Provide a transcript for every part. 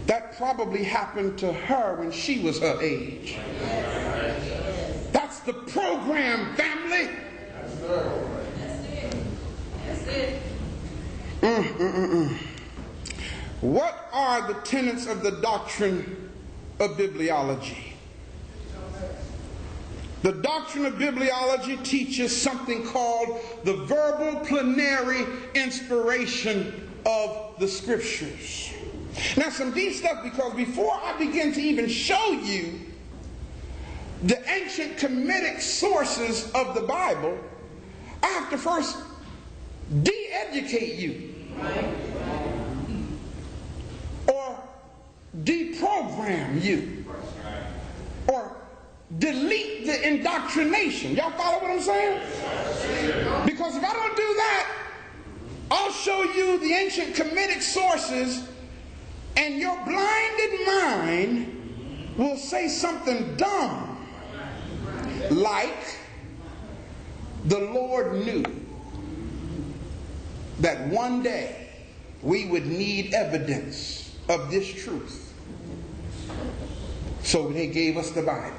That probably happened to her when she was her age. That's the program, family. What are the tenets of the doctrine of bibliology? The doctrine of bibliology teaches something called the verbal plenary inspiration of the scriptures. Now, some deep stuff, because before I begin to even show you the ancient Kemetic sources of the Bible, I have to first de-educate you or deprogram you or delete the indoctrination. Y'all follow what I'm saying? Because if I don't do that, I'll show you the ancient Kemetic sources and your blinded mind will say something dumb like the Lord knew that one day we would need evidence of this truth, so He gave us the Bible.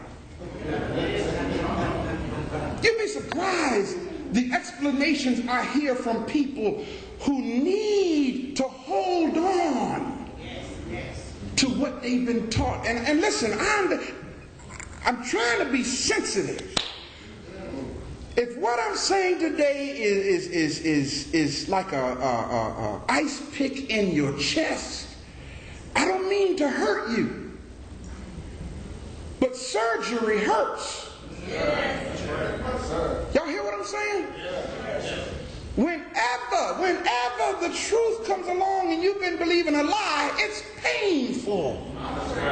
You'd be surprised the explanations I hear from people who need to hold on to what they've been taught. And listen, I'm trying to be sensitive. If what I'm saying today is like a ice pick in your chest, I don't mean to hurt you. But surgery hurts. Y'all hear what I'm saying? Whenever the truth comes along and you've been believing a lie, it's painful.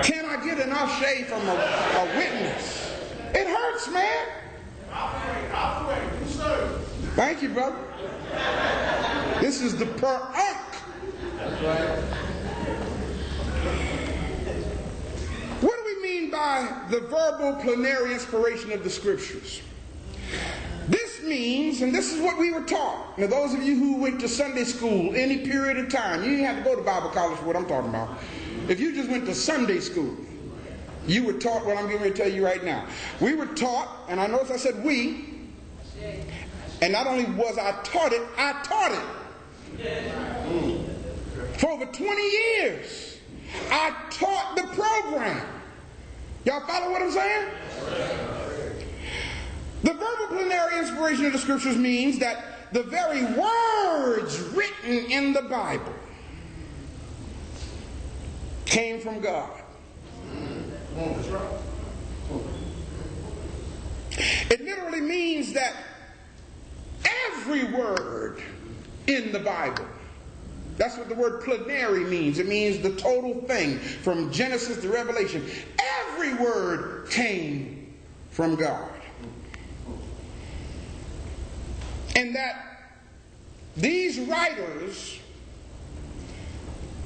Can I get an outshay from a witness? It hurts, man. Thank you, brother. This is the per-unk. That's right. What do we mean by the verbal plenary inspiration of the scriptures? This means, and this is what we were taught. Now, those of you who went to Sunday school any period of time, you didn't have to go to Bible college for what I'm talking about. If you just went to Sunday school, you were taught what I'm getting ready to tell you right now. We were taught, and I notice I said we, and not only was I taught it, I taught it. For over 20 years, I taught the program. Y'all follow what I'm saying? The verbal plenary inspiration of the scriptures means that the very words written in the Bible came from God. It literally means that every word in the Bible, that's what the word plenary means. It means the total thing from Genesis to Revelation. Every word came from God. And that these writers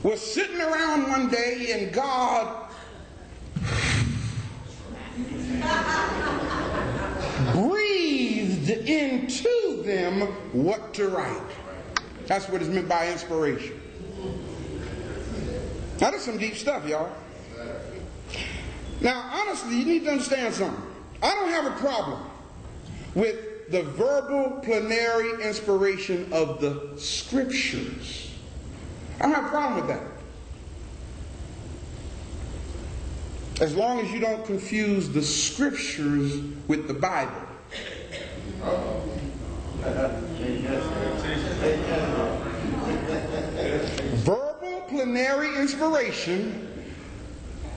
were sitting around one day and God breathed into them what to write. That's what is meant by inspiration. Now, that's some deep stuff, y'all. Now, honestly, you need to understand something. I don't have a problem with the verbal plenary inspiration of the scriptures. I don't have a problem with that. As long as you don't confuse the scriptures with the Bible. Verbal plenary inspiration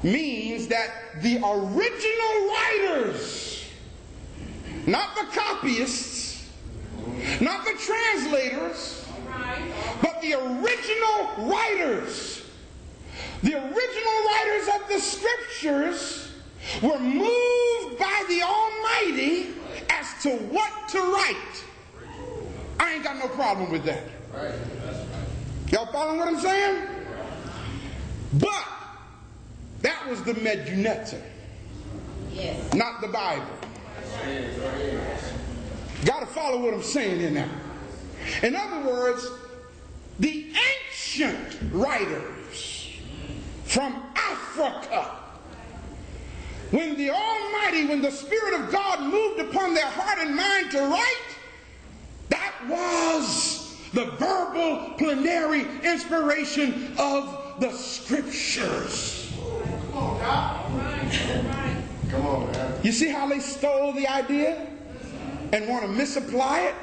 means that the original writers, not the copyists, not the translators, but the original writers of the scriptures were moved by the Almighty as to what to write. I ain't got no problem with that. Y'all following what I'm saying? But that was the Medjugorje, not the Bible. Got to follow what I'm saying here now. In other words, the ancient writers from Africa. When the Almighty, when the Spirit of God moved upon their heart and mind to write, that was the verbal plenary inspiration of the Scriptures. Come on, God. Come on, man. You see how they stole the idea and want to misapply it?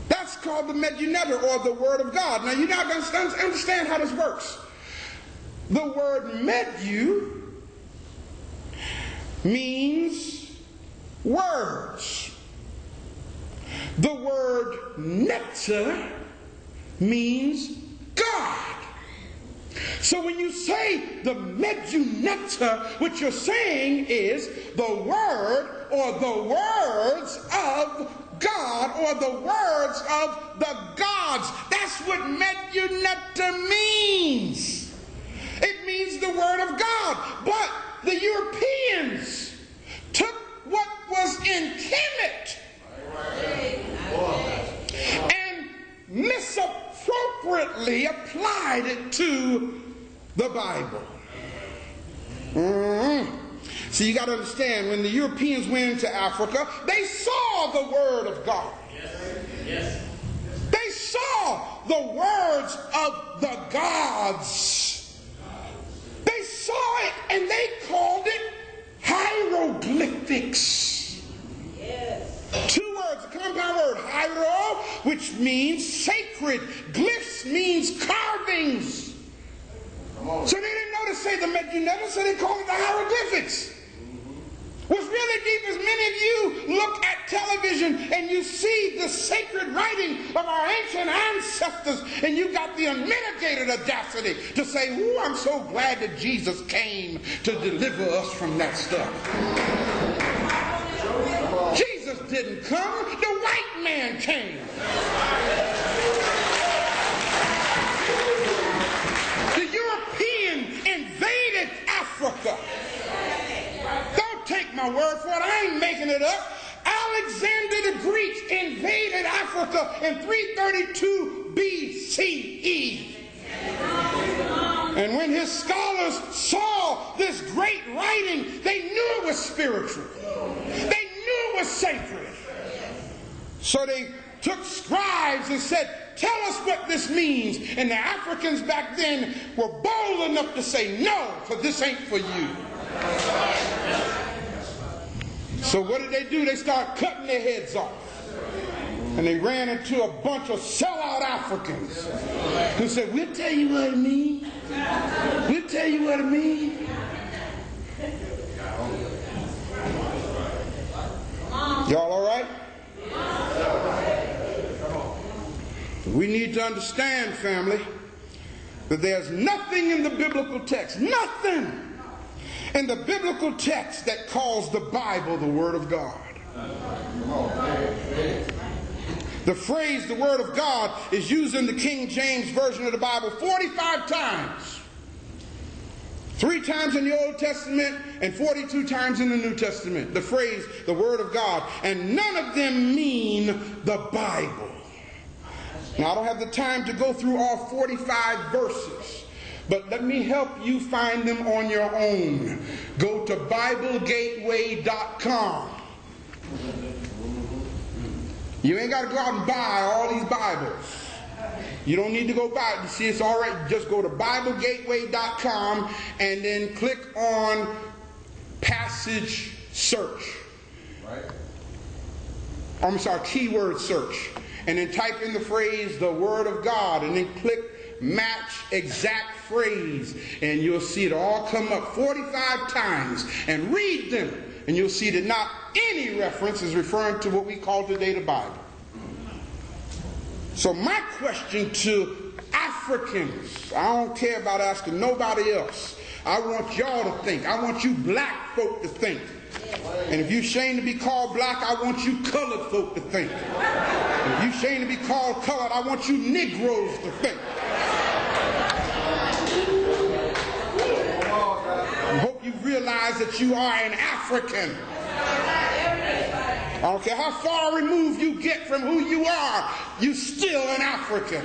That's called the Medunetta, or the Word of God. Now, you're not going to understand how this works. The word medu means words. The word netta means God. So when you say the Medunetta, what you're saying is the word or the words of God, or the words of the gods. That's what Medunetta means. It means the word of God. But the Europeans took what was in Kemet and misappropriately applied it to the Bible. So you got to understand, when the Europeans went into Africa, they saw the Word of God. Yes. They saw the words of the gods. They saw it and they called it hieroglyphics. Yes. Two words, a compound word, hiero, which means sacred. Glyphs means carvings. So they didn't know to say the Medunetta, so they called it the hieroglyphics. What's really deep is many of you look at television and you see the sacred writing of our ancient ancestors, and you got the unmitigated audacity to say, "Ooh, I'm so glad that Jesus came to deliver us from that stuff." Jesus didn't come, the white man came. The European invaded Africa. Take my word for it, I ain't making it up. Alexander the Greek invaded Africa in 332 BCE. And when his scholars saw this great writing, they knew it was spiritual. They knew it was sacred. So they took scribes and said, "Tell us what this means." And the Africans back then were bold enough to say, "No, for this ain't for you." So what did they do? They started cutting their heads off. And they ran into a bunch of sellout Africans who said, "We'll tell you what it means. We'll tell you what it means." Y'all all right? We need to understand, family, that there's nothing in the biblical text, nothing in the biblical text that calls the Bible the Word of God. The phrase the Word of God is used in the King James Version of the Bible 45 times. 3 times in the Old Testament and 42 times in the New Testament. The phrase the Word of God. And none of them mean the Bible. Now, I don't have the time to go through all 45 verses. But let me help you find them on your own. Go to BibleGateway.com. You ain't got to go out and buy all these Bibles. You don't need to go buy it. You see, it's all right. Just go to BibleGateway.com and then click on Passage Search. Right. I'm sorry, keyword search. And then type in the phrase, the Word of God, and then click match exact phrase, and you'll see it all come up 45 times. And read them, and you'll see that not any reference is referring to what we call today the Bible. So my question to Africans, I don't care about asking nobody else. I want y'all to think. I want you black folk to think. And if you're ashamed to be called black, I want you colored folk to think. And if you're ashamed to be called colored, I want you Negroes to think. I hope you realize that you are an African. I don't care how far removed you get from who you are, you're still an African.